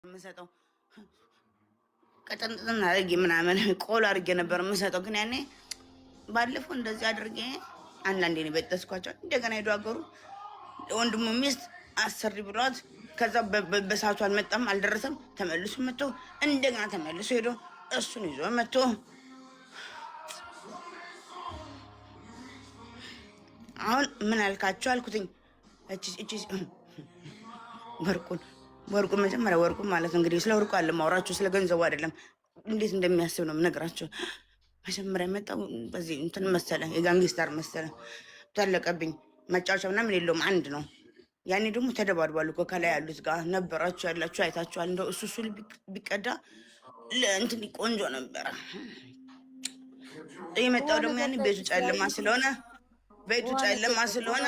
የምሰጠው ቀጠንጥን አድርጌ ምናምን ቆሎ አድርጌ ነበር የምሰጠው። ግን ያኔ ባለፈው እንደዚህ አድርጌ አንዳንዴ ነው የበጠስኳቸው። እንደገና ሄዶ አገሩ ወንድሙ ሚስት አሰሪ ብሏት ከዛ በሰዓቱ አልመጣም አልደረሰም። ተመልሶ መጥቶ እንደገና ተመልሶ ሄዶ እሱን ይዞ መጥቶ አሁን ምን አልካቸው አልኩትኝ። ወርቁ መጀመሪያ ወርቁ ማለት ነው እንግዲህ ስለ ወርቁ አለ ማውራችሁ፣ ስለ ገንዘቡ አይደለም። እንዴት እንደሚያስብ ነው የምነግራቸው። መጀመሪያ የመጣው በዚህ እንትን መሰለ፣ የጋንግስተር መሰለ። ተለቀብኝ። መጫወቻ ምናምን የለውም፣ አንድ ነው። ያኔ ደግሞ ተደባድባሉ እኮ ከላይ ያሉት ጋር ነበራችሁ ያላችሁ አይታችኋል። እንደው እሱ ቢቀዳ ለእንትን ቆንጆ ነበረ። የመጣው ደግሞ ያኔ ቤቱ ጨለማ ስለሆነ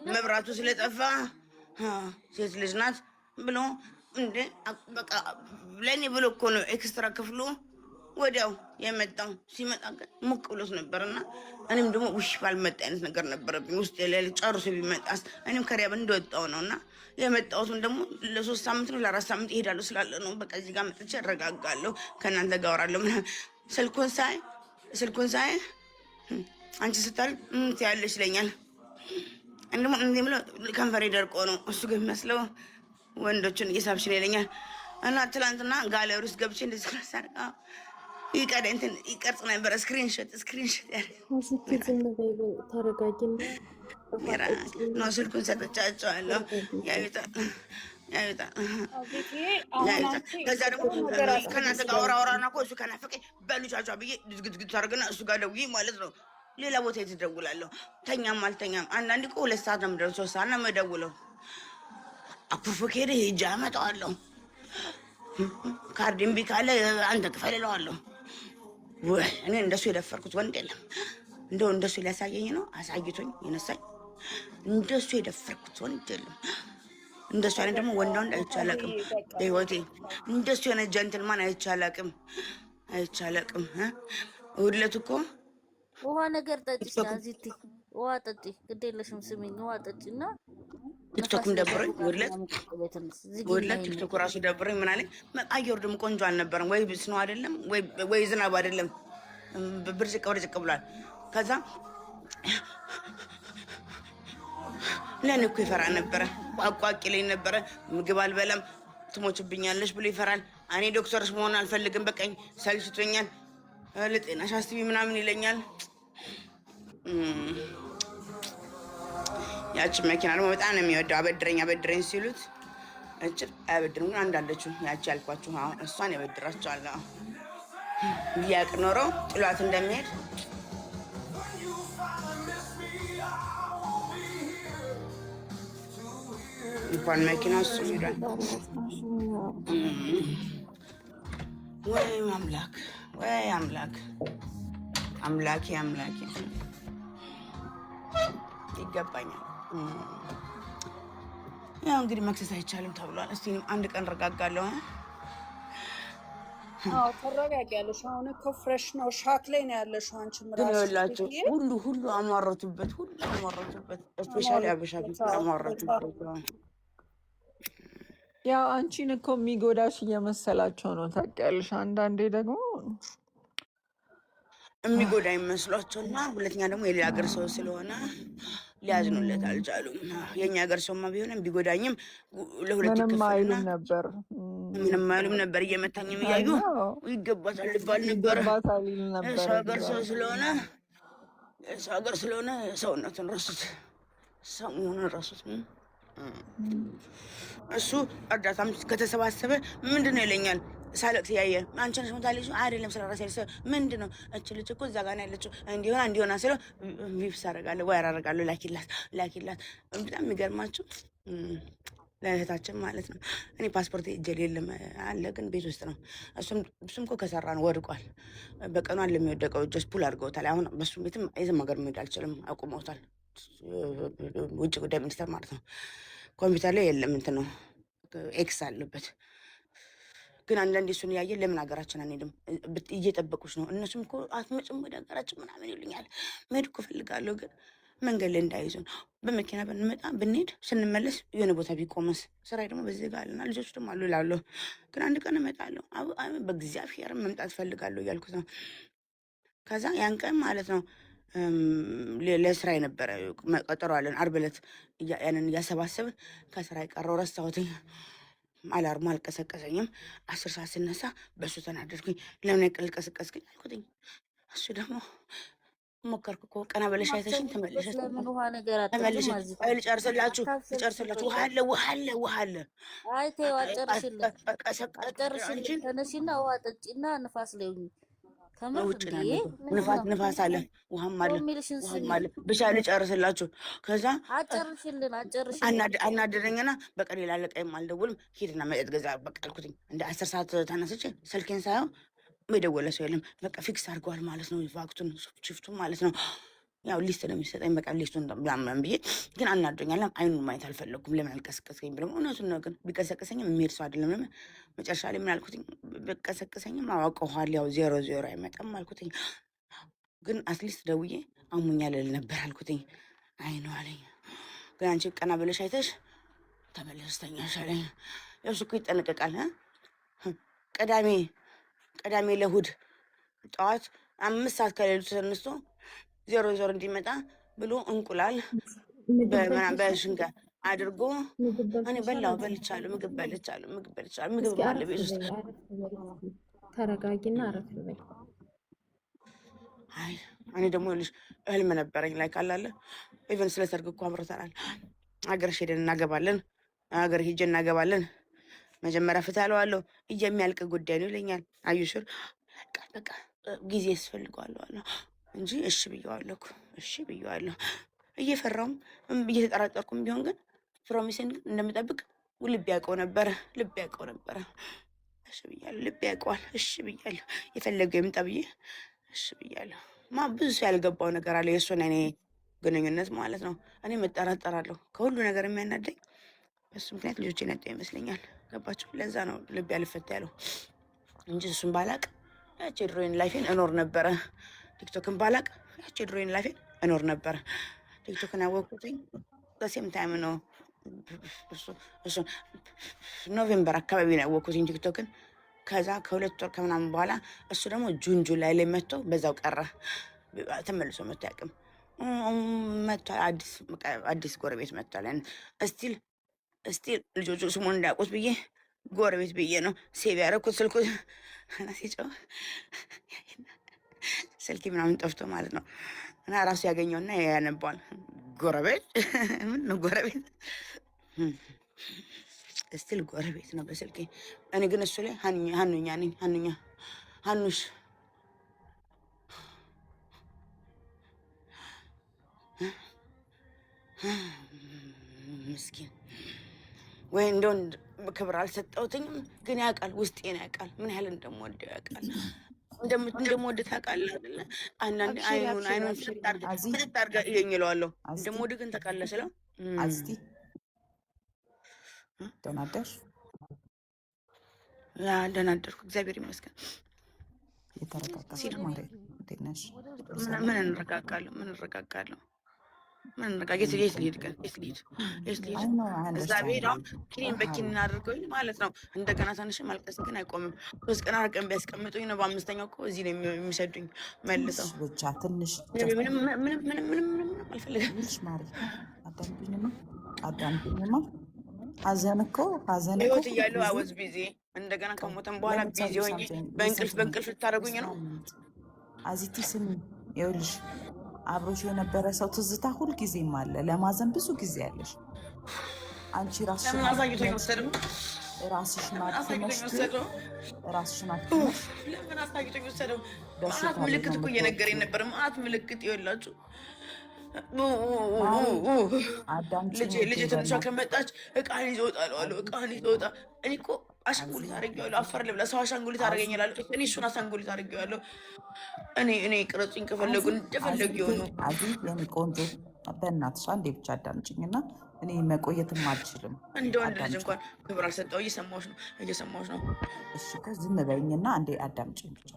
መብራቱ ስለጠፋ ሴት ልጅ ናት ብሎ እንደ በቃ ለእኔ ብሎ እኮ ነው ኤክስትራ ክፍሉ ወዲያው የመጣው። ሲመጣ ግን ሞቅ ብሎት ነበርና እኔም ደግሞ ውሽ ባልመጣ አይነት ነገር ነበረብኝ ውስጥ የሌለ ጨርሶ ቢመጣስ እኔም ከሪያብ እንደወጣው ነው። እና የመጣሁትን ደግሞ ለ3 ሳምንት ነው ለ4 ሳምንት ይሄዳሉ ስላለ ነው። በቃ እዚህ ጋር መጥቼ እረጋጋለሁ፣ ከእናንተ ጋር አወራለሁ ምናምን። ስልኩን ሳይ አንቺ ስታል ትያለሽ ይለኛል። እንደሞ እንዴ ብሎ ከንፈሬ ደርቆ ነው እሱ ግን መስለው ወንዶችን እየሳብሽ ነው ይለኛል። እና ትላንትና ጋለሪ ውስጥ ገብቼ እንደዚህ ከሳርቃ ይቀርጽ ነበር። ስክሪንሾት ነው። ስልኩን ሰጥቻቸዋለሁ። ያዩታል። ከዛ ደግሞ ከእናንተ ጋር አወራና እኮ እሱ ከናፈቀኝ በሉቻቿ ብዬ ድግድግድ ታደርግና እሱ ጋር ደውዬ ማለት ነው ሌላ ቦታ የተደውላለሁ። ተኛም አልተኛም አንዳንዴ እኮ 2 ሰዓት ነው የምደርሰው፣ 3 ሰዓት ነው የምደውለው። አኩርፎ ከሄደ ሂጅ አመጣዋለሁ። ካርድ እምቢ ካለ አንተ ክፈል እለዋለሁ። እኔ እንደሱ የደፈርኩት ወንድ የለም። እንደው እንደሱ ሊያሳየኝ ነው አሳይቶኝ የነሳኝ። እንደሱ የደፈርኩት ወንድ የለም። እንደሱ አይነት ደግሞ ወንድ አይቼ አላውቅም በህይወቴ። እንደሱ የሆነ ጀንትልማን አይቼ አላውቅም። እሑድ እኮ ውሃ ነገር ጠጪ፣ ዛዚቲ ውሃ ጠጪ፣ ግድ የለሽም ስሚኝ፣ ውሃ ጠጪና ቲክቶክም ደብሮኝ ወድለት ቲክቶክ ራሱ ደብሮኝ ምን አለኝ። አየሩ ደግሞ ቆንጆ አልነበረም። ወይ ብስ ነው አይደለም ወይ ዝናብ አይደለም፣ ብርጭቅ ብሏል። ከዛ ለእኔ እኮ ይፈራ ነበረ፣ አቋቂ ላይ ነበረ። ምግብ አልበላም ትሞችብኛለሽ ብሎ ይፈራል። እኔ ዶክተርስ መሆን አልፈልግም፣ በቀኝ ሰልችቶኛል፣ ለጤናሽ አስቢ ምናምን ይለኛል። ያቺ መኪና ደግሞ በጣም ነው የሚወደው። አበድረኝ ሲሉት እጭር አያበድርም። ግን አንዳለችው ያቺ ያልኳችሁ አሁን እሷን ያበድራቸዋለሁ። ቢያቅ ኖሮ ጥሏት እንደሚሄድ እንኳን መኪና እሱ ሄዷል። ወይ አምላኬ ይገባኛል። ያው እንግዲህ መክሰስ አይቻልም ተብሏል። እስቲ አንድ ቀን ረጋጋለሁ። ተረጋጊያለሽ። አሁን እኮ ፍሬሽ ነው፣ ሻክ ላይ ነው ያለሽ አንቺ። ምራላችሁ ሁሉ አሟረቱበት። ስፔሻሊ አበሻ አሟረቱበት። ያው አንቺን እኮ የሚጎዳሽ እየመሰላቸው ነው ታውቂያለሽ። አንዳንዴ ደግሞ የሚጎዳ ይመስሏቸውና ሁለተኛ ደግሞ የሌላ ሀገር ሰው ስለሆነ ሊያዝኑለት አልቻሉም። የኛ ሀገር ሰውማ ቢሆንም ቢጎዳኝም ለሁለት ይከፈልና ምንም አይሉም ነበር። እየመታኝም እያዩ ይገባታል ይባል ነበር። የሰው ሀገር ስለሆነ ሰውነቱን ረሱት፣ ሰው መሆኑን ረሱት። እሱ እርዳታም ከተሰባሰበ ምንድን ነው ይለኛል። ሳለቅስ ያየ አንቺ ነሽ ሞታለሽ አይደለም ስለራሴ ያለ ምንድን ነው እች ልጅ እኮ እዛ ጋር ያለችው እንዲሆና ስለው ቪፕስ አደርጋለሁ ወይ አደርጋለሁ ላኪላት። በጣም የሚገርማችሁ ለእህታችን ማለት ነው። እኔ ፓስፖርት እጄ የለም አለ፣ ግን ቤት ውስጥ ነው። እሱም እኮ ከሰራ ነው ወድቋል። በቀኑ አለ የሚወደቀው እጆች ፑል አድርገውታል። አሁን በሱ ቤትም የትም ሀገር መሄድ አልችልም፣ አቁመውታል። ውጭ ጉዳይ ሚኒስተር ማለት ነው። ኮምፒውተር ላይ የለም እንትን ነው ኤክስ አለበት። ግን አንዳንዴ እሱን ያየ ለምን ሀገራችን አንሄድም? እየጠበቁች ነው። እነሱም እኮ አትመጭም ወደ ሀገራችን ምናምን ይሉኛል። መሄድ እኮ እፈልጋለሁ፣ ግን መንገድ ላይ እንዳይዙን በመኪና ብንመጣ ብንሄድ ስንመለስ የሆነ ቦታ ቢቆመስ ስራ ደግሞ በዚህ ጋር አለና ልጆች ደግሞ አሉ እላለሁ። ግን አንድ ቀን እመጣለሁ በእግዚአብሔር መምጣት ፈልጋለሁ እያልኩት ነው። ከዛ ያን ቀን ማለት ነው ለስራ የነበረ ቀጠሮ አለን። ዓርብ ዕለት ያንን እያሰባሰብን ከስራ የቀረው ረሳሁትኝ። አላርሙ አልቀሰቀሰኝም። 10 ሰዓት ስነሳ በእሱ ተናደድኩኝ። ለምን ያልቀሰቀስክኝ አልኩትኝ። እሱ ደግሞ ሞከርኩ እኮ ቀና በለሽ አይተሽኝ ተመለሽ ለምን ውሃ ነገር ተመለሽ አትጠጪም? ልጨርስላችሁ ውሃ አለ አይ ተይው፣ አጨርሽልን። ተነሺና ውሃ ጠጪና ንፋስ ላይ ሁኚ። ውጭ ንፋስ አለ፣ ውሃም አለ። ብቻ ልጨርስላችሁ። ከዛ አጨርሽልን። አናደደኝና በቃ ሌላ አለቃዬም አልደውልም ሂድና መጠጥ ገዛ በቃ አልኩትኝ። እንደ 10 ሰዓት ተነስቼ ስልኬን ሳየው የደወለ ሰው የለም። በቃ ፊክስ አድርገዋል ማለት ነው ቫክቱን ሽፍቱን ማለት ነው። ያው ሊስት ነው የሚሰጠኝ። በቃ ሊስቱን ምናምን ብዬ ግን አናዶኛል። አይኑን ማየት አልፈለግኩም። ለምን አልቀሰቀሰኝ ብለው እውነቱን ነው። ግን ቢቀሰቀሰኝም የሚሄድ ሰው አይደለም። ለምን መጨረሻ ላይ ምን አልኩትኝ? ቢቀሰቀሰኝም አውቀዋል። ያው 0-0 አይመጣም አልኩትኝ። ግን አትሊስት ደውዬ አሞኛል ልል ነበር አልኩትኝ። አይ ነው አለኝ። ግን አንቺ ቀና ብለሽ አይተሽ ተመለስ ተኛሽ አለኝ። እሱ እኮ ይጠነቀቃል። ቅዳሜ ለእሑድ ጠዋት 5 ሰዓት ከሌሊቱ ተነስቶ 0-0 እንዲመጣ ብሎ እንቁላል በሽንጋ አድርጎ እኔ በልቻለሁ። ምግብ አለ ቤት ውስጥ። ተረጋጊና አረፍ በይ። አይ እኔ ደግሞ ልጅ ህልም ነበረኝ ላይ ካላለ ኢቨን ስለ ሰርግ እኮ አብረተናል። ሀገርሽ ሄደን እናገባለን፣ ሀገር ሄጄ እናገባለን። መጀመሪያ ፍታለዋለሁ የሚያልቅ ጉዳይ ነው ይለኛል። አዩሽር በቃ ጊዜ ያስፈልገዋለሁ እንጂ እሺ ብየዋለሁ። እየፈራውም እየተጠራጠርኩም ቢሆን ግን ፕሮሚስን እንደምጠብቅ ልብ ያውቀው ነበረ። እሺ ብያለሁ። ልብ ያውቀዋል። እሺ ብያለሁ። የፈለገው ይምጣ ብዬ እሺ ብያለሁ። ብዙ ሰው ያልገባው ነገር አለ የእሱን እኔ ግንኙነት ማለት ነው። እኔ መጠራጠራለሁ። ከሁሉ ነገር የሚያናደኝ በሱ ምክንያት ልጆች የነጠ ይመስለኛል። ገባችሁ? ለዛ ነው ልብ ያልፈታ ያለው እንጂ እሱን ባላቅ ያቺ ድሮይን ላይፌን እኖር ነበረ። ቲክቶክን ባላቅ ያቺ ድሮይን ላይፌን እኖር ነበረ። ቲክቶክን ያወቅኩትኝ በሴም ታይም ነው። እሱ ኖቬምበር አካባቢ ነው ያወቅኩትኝ ቲክቶክን። ከዛ ከ2 ወር ከምናምን በኋላ እሱ ደግሞ ጁላይ ላይ መጥቶ በዛው ቀረ። ተመልሶ መጥቶ ያቅም መጥቷል። አዲስ ጎረቤት መጥቷል። እስቲል ልጆቹ ስሙን እንዳያውቁት ብዬ ጎረቤት ብዬ ነው ሴቭ ያደረኩት። ሲጮህ ስልኪ ምናምን ጠፍቶ ማለት ነው። እና ራሱ ያገኘውና ያነባዋል። ጎረቤት ምን ነው ጎረቤት እስቲል ጎረቤት ነው በስልኬ። እኔ ግን እሱ ላይ ሀኑኛ ነኝ። ሀኑሽ ምስኪን ወይ እንደው ክብር አልሰጠሁትኝም። ግን ያውቃል፣ ውስጤን ያውቃል፣ ምን ያህል እንደምወደው ያውቃል። እንደምወድ ታውቃለህ አይደለ? አንዳንዴ አይኑን ፍጥጥ አድርጋ ይሄኝ እለዋለሁ። እንደምወድ ግን ታውቃለህ ስለው አዝቲ ደህና አደርሽ? ደህና አደርኩ እግዚአብሔር ይመስገን። የተረጋጋሽ ማለት እንዴት ነሽ? ምን እንረጋጋለሁ? የት ልሄድ ግን የት ልሄድ እዛ ብሄድ አሁን ኪኒን በኪኒን አድርገውኝ ማለት ነው። እንደገና ትንሽ ማልቀስ ግን አይቆምም። 3 ቀን 4 ቀን ቢያስቀምጡኝ ነው በ5ኛው እኮ እዚህ ነው የሚሰዱኝ መልሰው። ብቻ ትንሽ ምንም አልፈልግም። ትንሽ ማለት አዳምጪኝማ። ሀዘን እኮ ህይወት እያለሁ አወዝ ቢዚ እንደገና ከሞተን በኋላ ቢዚ ሆኜ በእንቅልፍ ልታደርጉኝ ነው። አዚቲ ስሚ፣ ይኸውልሽ አብሮሽ የነበረ ሰው ትዝታ ሁልጊዜም አለ። ለማዘን ብዙ ጊዜ ያለሽ አንቺ ራስሽን ለምን አሳይቶኝ ወሰደው? ማአት ምልክት እኮ እየነገረኝ ነበር። ማአት ምልክት ይኸውላችሁ። ልጄ ትንሿ ከመጣች እቃህን ይዘው እወጣለሁ አሉ። እቃህን ይዘው እወጣ። እኔ እኮ አሻንጉሊት አድርጌዋለሁ። አፈር ልብላ። ሰው አሻንጉሊት አድርገኝ ይላል። እኔ እሱን አሻንጉሊት አድርጌዋለሁ። እኔ ቅረጹኝ ከፈለጉ እንደፈለጉ የሆኑ የኔ ቆንጆ በእናትሽ አንዴ ብቻ አዳምጪኝና እኔ መቆየትም አልችልም። እንደ ወንድ ልጅ እንኳን ክብር አልሰጠው። እየሰማሁሽ ነው። እሺ ዝም በይኝና አንዴ አዳምጪኝ ብቻ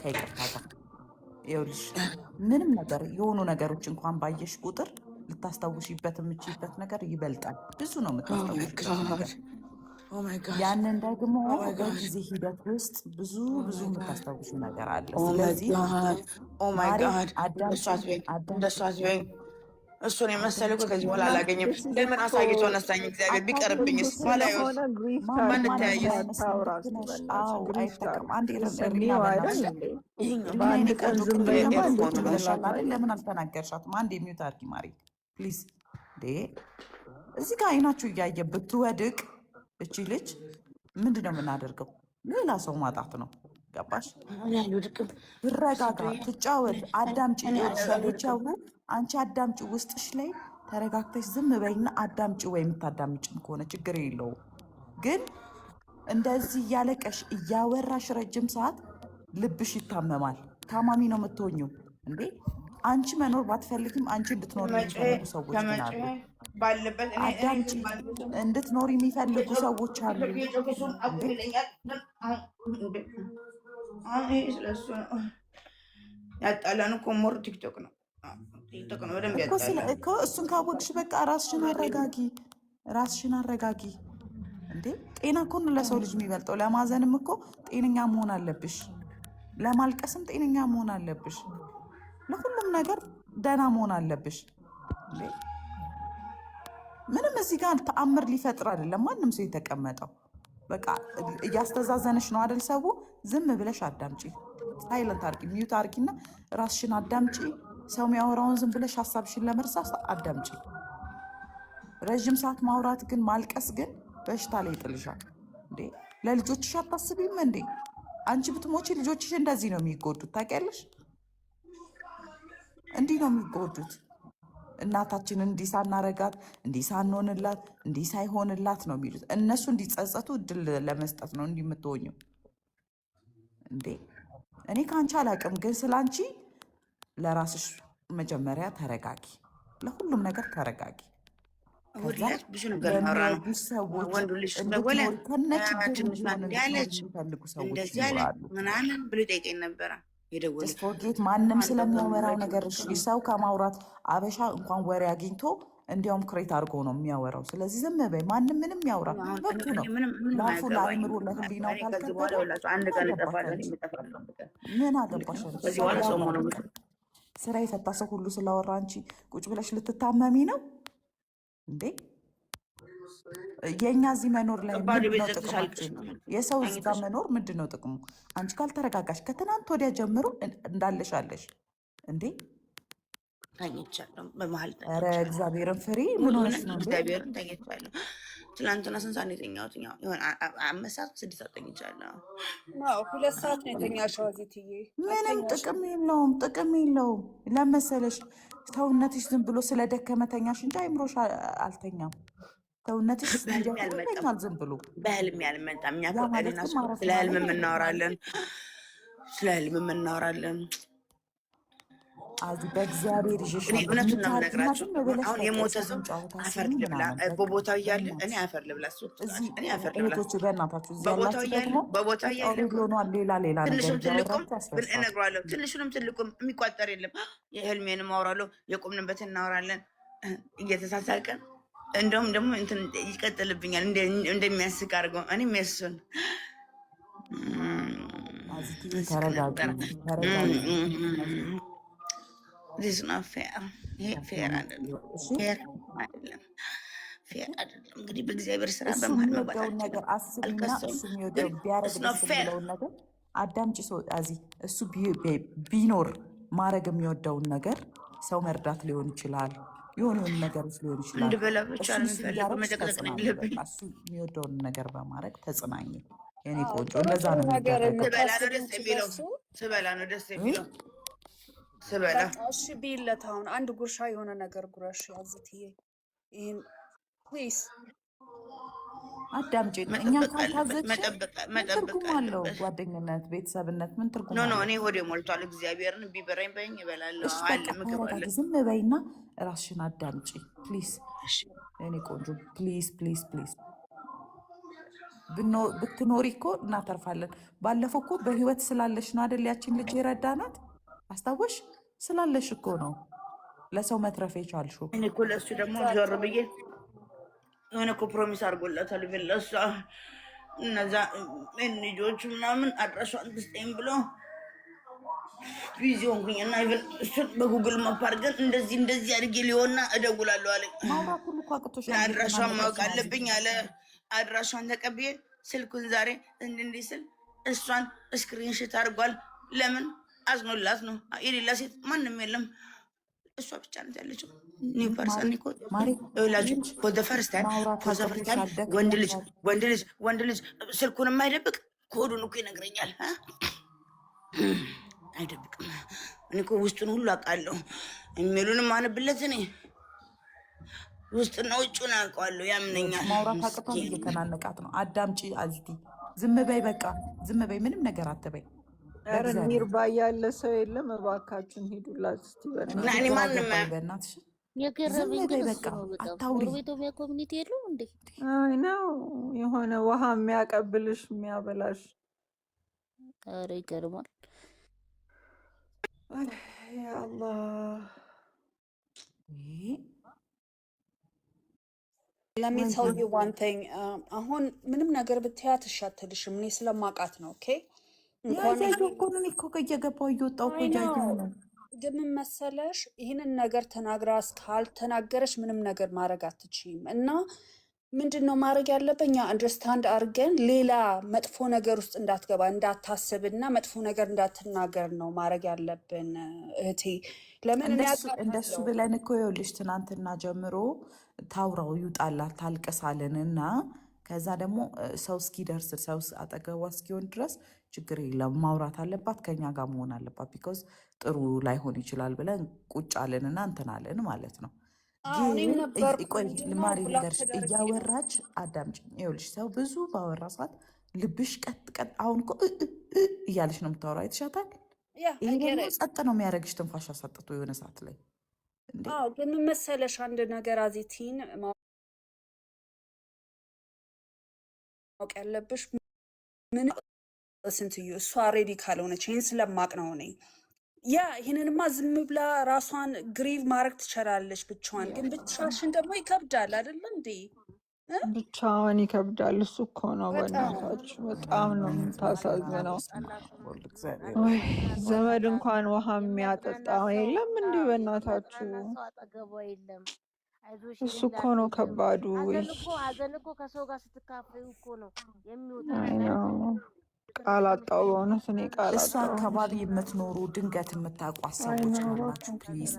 ከይቅርታ ጋር ይኸውልሽ ምንም ነገር የሆኑ ነገሮች እንኳን ባየሽ ቁጥር ልታስታውሽበት የምችይበት ነገር ይበልጣል። ብዙ ነው የምታስታውሽበት ነገር። ያንን ደግሞ በጊዜ ሂደት ውስጥ ብዙ የምታስታውሹ ነገር አለ። ስለዚህ አዳም እሱን የመሰለ እኮ ከዚህ በኋላ አላገኘም። ለምን አሳይቶ ነሳኝ? እግዚአብሔር ቢቀርብኝስ? ባላየውስ? ባንተያየስ? ለምን አልተናገርሻትም? አንድ የሚዩት አድርጊ ማሪ ፕሊዝ። እዚህ ጋር አይናችሁ እያየ ብትወድቅ እቺ ልጅ ምንድን ነው የምናደርገው? ሌላ ሰው ማጣት ነው። ገባሽ? ትረጋጋ፣ ትጫወት፣ አዳምጪ። ሰዎች ያው አንቺ አዳምጪ፣ ውስጥሽ ላይ ተረጋግተሽ ዝም በይና አዳምጪ። ወይ የምታዳምጪም ከሆነ ችግር የለውም። ግን እንደዚህ እያለቀሽ እያወራሽ ረጅም ሰዓት ልብሽ ይታመማል። ታማሚ ነው የምትሆኝው እንዴ። አንቺ መኖር ባትፈልግም አንቺ እንድትኖር የሚፈልጉ ሰዎች አሉ። አዳምጪ፣ እንድትኖር የሚፈልጉ ሰዎች አሉ። ያጣላን እኮ ሞር ቲክቶክ ነው። በደንብ እኮ እሱን ካወቅሽ በቃ ራስሽን አረጋጊ እንዴ። ጤና እኮ ነው ለሰው ልጅ የሚበልጠው። ለማዘንም እኮ ጤነኛ መሆን አለብሽ። ለማልቀስም ጤነኛ መሆን አለብሽ። ለሁሉም ነገር ደህና መሆን አለብሽ። ምንም እዚህ ጋር ተአምር ሊፈጥር አይደለም ማንም ሰው የተቀመጠው። በቃ እያስተዛዘነሽ ነው አይደል? ሰው ዝም ብለሽ አዳምጪ። ሳይለንት አርጊ፣ ሚዩት አርጊና ራስሽን አዳምጪ። ሰው የሚያወራውን ዝም ብለሽ ሀሳብሽን ለመርሳት አዳምጪ። ረዥም ሰዓት ማውራት ግን ማልቀስ ግን በሽታ ላይ ይጥልሻል እንዴ። ለልጆችሽ አታስቢም እንዴ? አንቺ ብትሞቺ ልጆችሽ እንደዚህ ነው የሚጎዱት። ታውቂያለሽ? እንዲህ ነው የሚጎዱት። እናታችንን እንዲህ ሳናረጋት፣ እንዲህ ሳንሆንላት፣ እንዲህ ሳይሆንላት ነው የሚሉት። እነሱ እንዲጸጸቱ እድል ለመስጠት ነው እንዲህ የምትሆኘው እንዴ። እኔ ከአንቺ አላውቅም፣ ግን ስለ አንቺ ለራስሽ መጀመሪያ ተረጋጊ። ለሁሉም ነገር ተረጋጊ። ለሚወዱ ሰዎች የሚፈልጉ ሰዎች ይኖራሉ። ስፎርጌት ማንም ስለሚያወራው ነገር ሰው ከማውራት አበሻ እንኳን ወሬ አግኝቶ እንዲያውም ክሬት አድርጎ ነው የሚያወራው። ስለዚህ ዝም በይ። ማንም ምንም ያውራ መብቱ ነው። ለአፉ ለአይምሮ ለህሊናው ካልከበደ ምን አገባሽ? ስራ የፈታ ሰው ሁሉ ስላወራ አንቺ ቁጭ ብለሽ ልትታመሚ ነው እንዴ? የእኛ እዚህ መኖር ላይ ምንድነው ጥቅማችን? የሰው እዚህ ጋር መኖር ምንድነው ጥቅሙ? አንቺ ካልተረጋጋሽ ከትናንት ወዲያ ጀምሮ እንዳለሻለሽ እንዴ? ኧረ እግዚአብሔርን ፍሪ። ምን ሆነሽ ነው? እግዚአብሔርን ተኝቻለሁ። ትናንትና ስንት ሰዓት ነው የተኛሁት? ሆነ 5 ሰዓት 6 ሰዓት ተኝቻለሁ። 2 ሰዓት ነው የተኛሽው እዚትዬ። ምንም ጥቅም የለውም። ለመሰለሽ ሰውነትሽ ዝም ብሎ ስለደከመ ተኛሽ እንጂ አይምሮሽ አልተኛም። ሰውነትሽ ያልመጣል ዝም ብሎ በህልም ያልመጣም። እኛ ስለ ህልም እናወራለን። በእግዚአብሔር እውነቱን ነው የምነግራችሁ። አሁን የሞተ ሰው አፈር ልብላ በቦታው እያለ እኔ አፈር ልብላ፣ በቦታው እያለ ትንሹም ትልቁም እነግሯለሁ። ትንሹንም ትልቁም የሚቋጠር የለም። የህልሜንም አወራለሁ፣ የቆምንበትን እናወራለን እየተሳሳቀን። እንደውም ደግሞ እንትን ይቀጥልብኛል እንደሚያስቅ አድርገው እኔ የሚያስሱን ፌር አይደለም። እንግዲህ በእግዚአብሔር ስራ በመሀል ነገር አስብና እሱ የሚወደውን ነገር አዳምጪ። እሱ ቢኖር ማድረግ የሚወደውን ነገር ሰው መርዳት ሊሆን ይችላል፣ የሆኑ ነገሮች ሊሆን ይችላል። እሱ የሚወደውን ነገር በማድረግ ተጽናኝ የኔ ቆንጆ። እንደዛ ነው ስበላ ነው ደስ የሚለው። እሺ ቢለት አሁን አንድ ጉርሻ የሆነ ነገር ጉረሽ ያዝትዬ። ይሄን ፕሊዝ አዳምጪ። እኛ ካልታዘች ምን ትርጉም አለው? ጓደኝነት፣ ቤተሰብነት ምን ትርጉም አለው? እኔ ሆዴ ሞልቷል። እግዚአብሔርን ቢበረኝ በኝ እበላለሁ። ዝም በይና ራስሽን አዳምጪ ፕሊዝ። እኔ ቆንጆ ፕሊዝ ፕሊዝ ፕሊዝ። ብትኖሪ እኮ እናተርፋለን። ባለፈው እኮ በህይወት ስላለሽ ነው አይደል ያችን ልጅ የረዳናት። አስታወሽ ስላለሽ እኮ ነው ለሰው መትረፍ የቻልሽው። እኔ እኮ ለእሱ ደግሞ ዞር ብዬ የሆነ እኮ ፕሮሚስ አድርጎላታል ለእሷ እነዛ ልጆች ምናምን አድራሿን ትስጠኝ ብሎ ቢዚ ሆንኩኝ እና እሱን በጉግል ማፕ አድርገን እንደዚህ አድርጌ ሊሆንና እደውላለሁ አለኝ። አድራሿን ማወቅ አለብኝ አለ። አድራሿን ተቀብዬ ስልኩን ዛሬ እንዲህ ስል እሷን ስክሪንሽት አድርጓል። ለምን አዝኖላት ነው። የሌላ ሴት ማንም የለም፣ እሷ ብቻ ናት ያለችው። ኒው ፐርሰን ላችሁ ፎዘፈርስታ ወንድ ልጅ ስልኩን የማይደብቅ ኮዱን እኮ ይነግረኛል። አይደብቅም። እኔ እኮ ውስጡን ሁሉ አውቃለሁ። የሚሉንም አነብለት እኔ ውስጥና ውጭውን አውቀዋለሁ። ያምነኛል። ማውራት አቅቷት እየተናነቃት ነው። አዳምጪ አዚቲ፣ ዝም በይ በቃ ዝም በይ፣ ምንም ነገር አትበይ። ኧረ ሚርባ ያለ ሰው የለም። እባካችሁን ሂዱላት እስቲ እኔ ማንም በእናትሽ የገረመኝ ግን እሱ ነው። በጣም ኦሮሚያ ኮሚኒቲ የለውም እንዴ? አይ ነው የሆነ ውሃ የሚያቀብልሽ የሚያበላሽ። ኧረ ይገርማል። ያአላህ ለሚ ተል ዩ ዋን ቲንግ አሁን ምንም ነገር ብትያት እሺ አትልሽም። እኔ ስለማውቃት ነው። ኦኬ እንኳን ያየሁትን እኮ እየገባሁ እየወጣሁ እኮ እያየሁ ነው። ግን ምን መሰለሽ ይህንን ነገር ተናግራ እስካልተናገረች ምንም ነገር ማድረግ አትችይም። እና ምንድን ነው ማድረግ ያለብን አንደርስታንድ አድርገን ሌላ መጥፎ ነገር ውስጥ እንዳትገባ እንዳታስብና መጥፎ ነገር እንዳትናገር ነው ማድረግ ያለብን እህቴ። ለምን እንደሱ ብለን እኮ ይኸውልሽ ትናንትና ጀምሮ ታውራው ይውጣላት ታልቀሳለን እና ከዛ ደግሞ ሰው እስኪደርስ ሰው አጠገቧ እስኪሆን ድረስ ችግር የለም ማውራት አለባት፣ ከኛ ጋር መሆን አለባት። ቢኮዝ ጥሩ ላይሆን ይችላል ብለን ቁጭ አለንና እንትናለን ማለት ነው። ቆይ ልማሪ ልንገርሽ፣ እያወራች አዳምጪኝ። ይኸውልሽ ሰው ብዙ ባወራ ሰዓት ልብሽ ቀጥ አሁን እኮ እያለሽ ነው የምታወራው፣ አይተሻታል። ይሄ ደግሞ ጸጥ ነው የሚያደርግሽ ትንፋሽ አሳጥቶ የሆነ ሰዓት ላይ። ግን ምን መሰለሽ አንድ ነገር አዚቲን ማወቅ ያለብሽ ምን ስንትዩ እሷ ሬዲ ካልሆነች ይህን ስለማቅ ነው እኔ ይህንንማ ዝም ብላ ራሷን ግሪቭ ማድረግ ትችላለች ብቻዋን። ግን ብቻሽን ደግሞ ይከብዳል አይደለ እንዴ? ብቻዋን ይከብዳል። እሱ እኮ ነው በእናታችሁ በጣም ነው የምታሳዝነው። ዘመድ እንኳን ውሃ የሚያጠጣ የለም እንዴ በእናታችሁ? እሱ እኮ ነው ከባዱ። ሀዘን እኮ ከሰው ጋር ስትካፈዩ እኮ ነው የሚወጣው። ቃል አጣሁ በእውነት እኔ ቃል አጣሁ። እሱ አካባቢ የምትኖሩ ድንገት የምታውቋት ሰዎች ካላችሁ ፕሊዝ